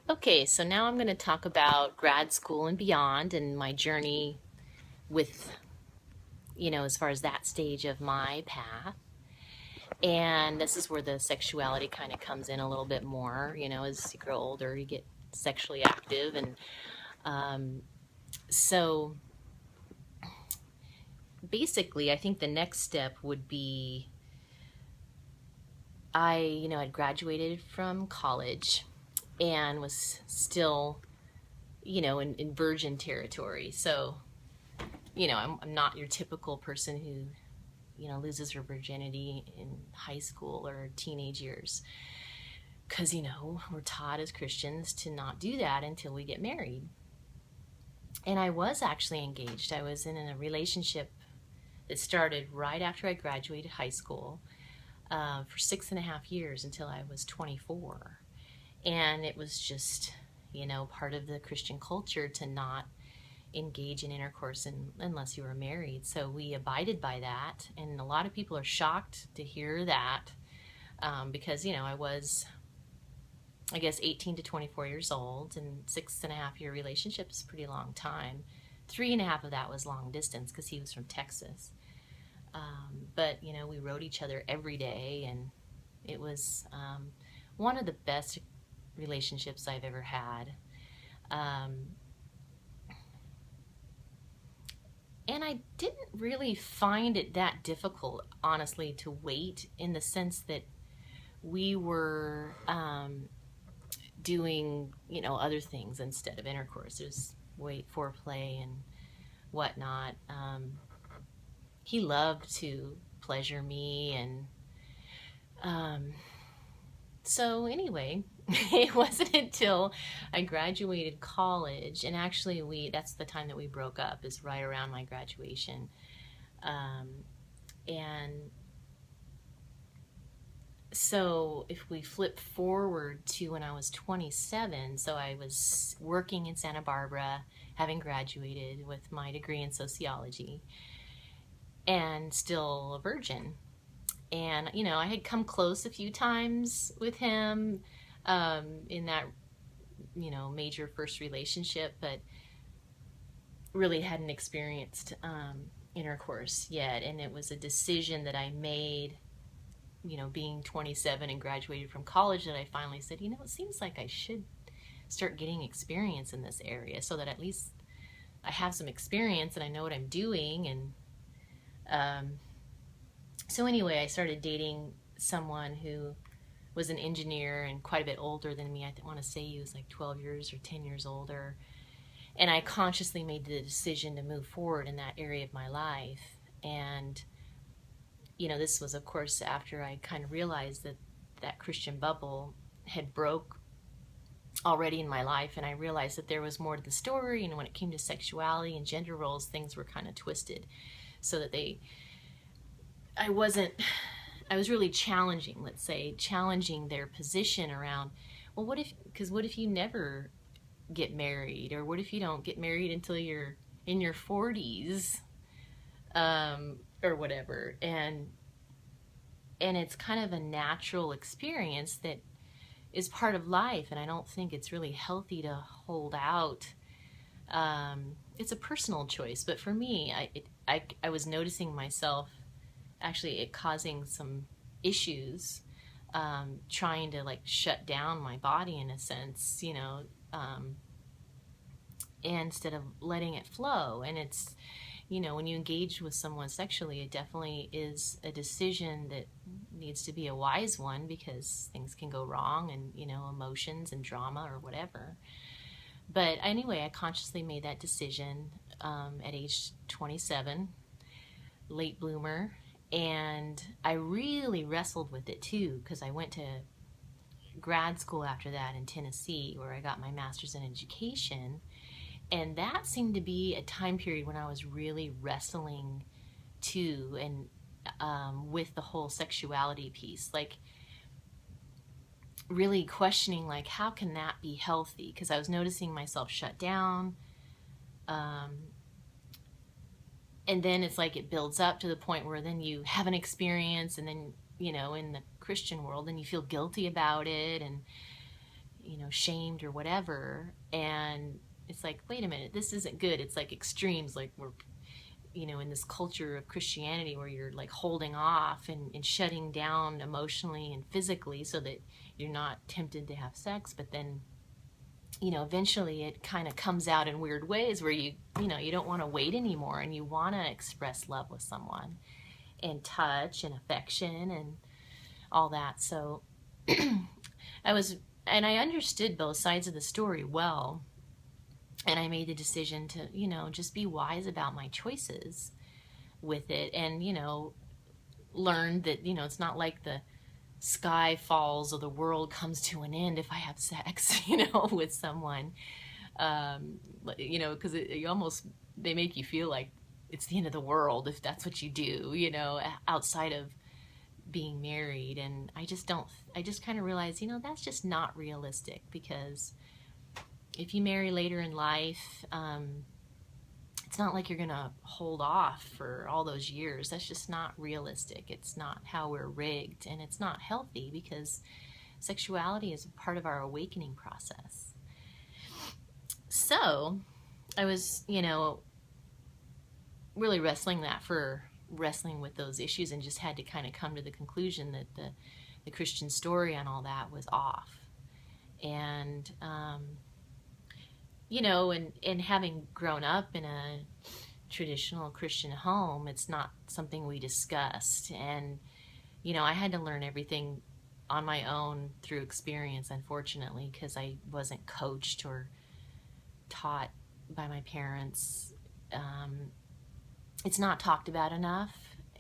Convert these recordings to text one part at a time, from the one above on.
Okay, so now I'm going to talk about grad school and beyond and my journey with, as far as that stage of my path. And this is where the sexuality kind of comes in a little bit more. As you grow older, you get sexually active. And so basically, I think the next step would be I'd graduated from college and was still, in virgin territory. So, I'm not your typical person who, loses her virginity in high school or teenage years. Because, we're taught as Christians to not do that until we get married. And I was actually engaged. I was in a relationship that started right after I graduated high school for 6.5 years until I was 24. And it was just, part of the Christian culture to not engage in intercourse unless you were married. So we abided by that. And a lot of people are shocked to hear that because, I was, I guess, 18 to 24 years old, and 6.5 year relationship is a pretty long time. 3.5 of that was long distance because he was from Texas. But, we wrote each other every day, and it was one of the best relationships I've ever had. And I didn't really find it that difficult, honestly, to wait, in the sense that we were doing, other things instead of intercourse. There's foreplay and whatnot. He loved to pleasure me, and so anyway, it wasn't until I graduated college, and actually that's the time that we broke up, is right around my graduation. And so if we flip forward to when I was 27, so I was working in Santa Barbara, having graduated with my degree in sociology, and still a virgin. And, I had come close a few times with him in that, major first relationship, but really hadn't experienced intercourse yet. And it was a decision that I made, being 27 and graduated from college, that I finally said, it seems like I should start getting experience in this area so that at least I have some experience and I know what I'm doing. And so anyway, I started dating someone who was an engineer and quite a bit older than me. I want to say he was like 12 years or 10 years older. And I consciously made the decision to move forward in that area of my life. And, this was, of course, after I kind of realized that that Christian bubble had broke already in my life. And I realized that there was more to the story. And when it came to sexuality and gender roles, things were kind of twisted so that I was really challenging, let's say, challenging their position around, well, what if you never get married, or what if you don't get married until you're in your 40s, or whatever. And it's kind of a natural experience that is part of life, and I don't think it's really healthy to hold out. It's a personal choice, but for me, I was noticing myself actually it causing some issues, trying to like shut down my body in a sense, instead of letting it flow. And it's, when you engage with someone sexually, it definitely is a decision that needs to be a wise one, because things can go wrong, and, emotions and drama or whatever. But anyway, I consciously made that decision at age 27, late bloomer. And I really wrestled with it too, because I went to grad school after that in Tennessee, where I got my master's in education. And that seemed to be a time period when I was really wrestling too, and with the whole sexuality piece, like really questioning, like, how can that be healthy? Because I was noticing myself shut down. And then it's like it builds up to the point where then you have an experience, and then, in the Christian world, and you feel guilty about it. And, shamed or whatever. And it's like, wait a minute, this isn't good. It's like extremes, like we're, in this culture of Christianity where you're like holding off and shutting down emotionally and physically so that you're not tempted to have sex. But then, eventually it kind of comes out in weird ways where you don't want to wait anymore, and you want to express love with someone and touch and affection and all that. So I understood both sides of the story well, and I made the decision to, just be wise about my choices with it, and, learned that, it's not like the sky falls or the world comes to an end if I have sex, with someone, because they make you feel like it's the end of the world if that's what you do, outside of being married. And I just kind of realized, that's just not realistic, because if you marry later in life, it's not like you're gonna hold off for all those years. That's just not realistic. It's not how we're rigged, and it's not healthy, because sexuality is a part of our awakening process. So I was, really wrestling with those issues, and just had to kind of come to the conclusion that the Christian story on all that was off. And and having grown up in a traditional Christian home, it's not something we discussed. And, I had to learn everything on my own through experience, unfortunately, because I wasn't coached or taught by my parents. It's not talked about enough,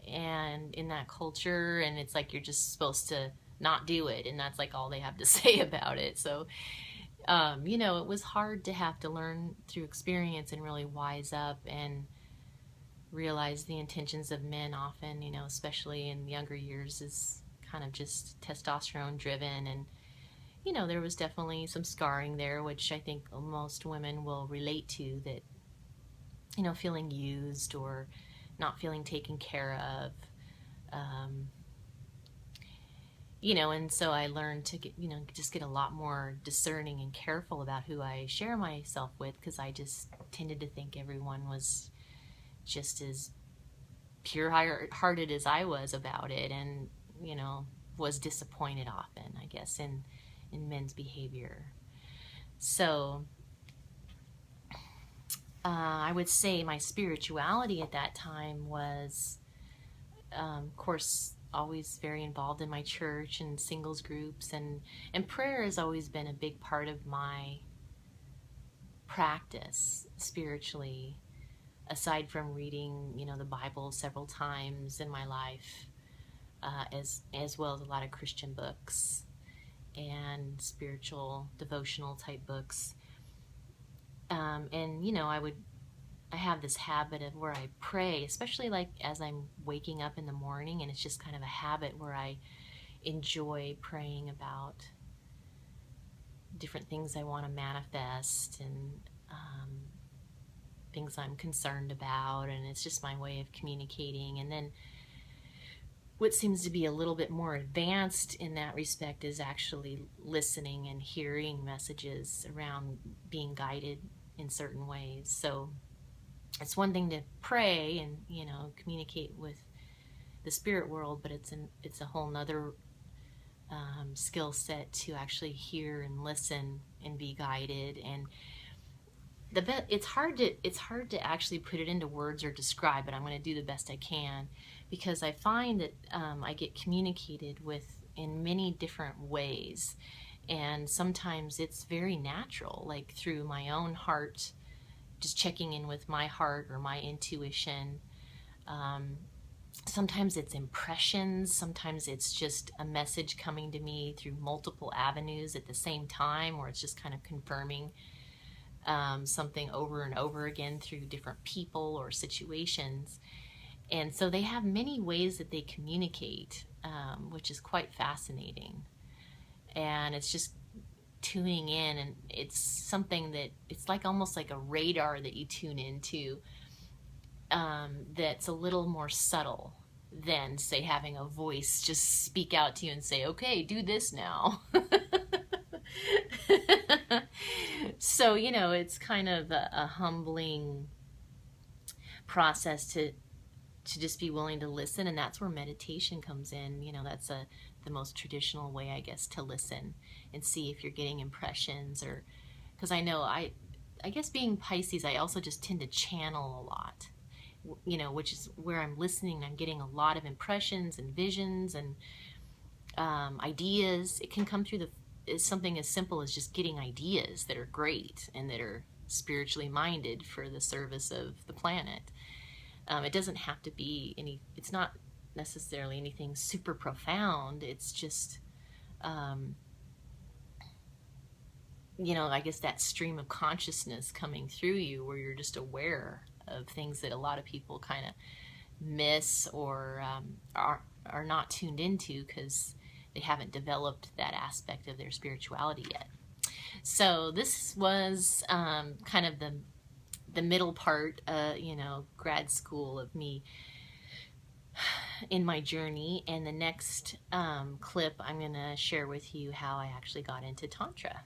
and in that culture, and it's like you're just supposed to not do it, and that's like all they have to say about it. So it was hard to have to learn through experience and really wise up and realize the intentions of men often, especially in younger years, is kind of just testosterone driven. And, there was definitely some scarring there, which I think most women will relate to, that, feeling used or not feeling taken care of. And so I learned to just get a lot more discerning and careful about who I share myself with, because I just tended to think everyone was just as pure-hearted as I was about it, and, was disappointed often, I guess, in men's behavior. So I would say my spirituality at that time was, of course, always very involved in my church and singles groups, and prayer has always been a big part of my practice spiritually, aside from reading, the Bible several times in my life, as well as a lot of Christian books and spiritual devotional type books. And I have this habit of where I pray, especially like as I'm waking up in the morning, and it's just kind of a habit where I enjoy praying about different things I want to manifest, and things I'm concerned about, and it's just my way of communicating. And then what seems to be a little bit more advanced in that respect is actually listening and hearing messages around being guided in certain ways. So it's one thing to pray and, communicate with the spirit world, but it's a whole nother skill set to actually hear and listen and be guided. And it's hard to actually put it into words or describe it. I'm going to do the best I can, because I find that I get communicated with in many different ways, and sometimes it's very natural, like through my own heart, just checking in with my heart or my intuition. Sometimes it's impressions, sometimes it's just a message coming to me through multiple avenues at the same time, or it's just kind of confirming something over and over again through different people or situations. And so they have many ways that they communicate, which is quite fascinating. And it's just tuning in, and it's something that it's like almost like a radar that you tune into, that's a little more subtle than, say, having a voice just speak out to you and say, okay, do this now. So, you know, it's kind of a humbling process to just be willing to listen, and that's where meditation comes in. You know, that's the most traditional way, I guess, to listen and see if you're getting impressions, or because I know I guess being Pisces, I also just tend to channel a lot, you know, which is where I'm listening. I'm getting a lot of impressions and visions and ideas. It can come through something as simple as just getting ideas that are great and that are spiritually minded for the service of the planet. It doesn't have to be it's not necessarily anything super profound. It's just, you know, I guess that stream of consciousness coming through you where you're just aware of things that a lot of people kind of miss or are not tuned into because they haven't developed that aspect of their spirituality yet. So this was kind of the middle part, you know, grad school of me in my journey. And the next clip, I'm going to share with you how I actually got into Tantra.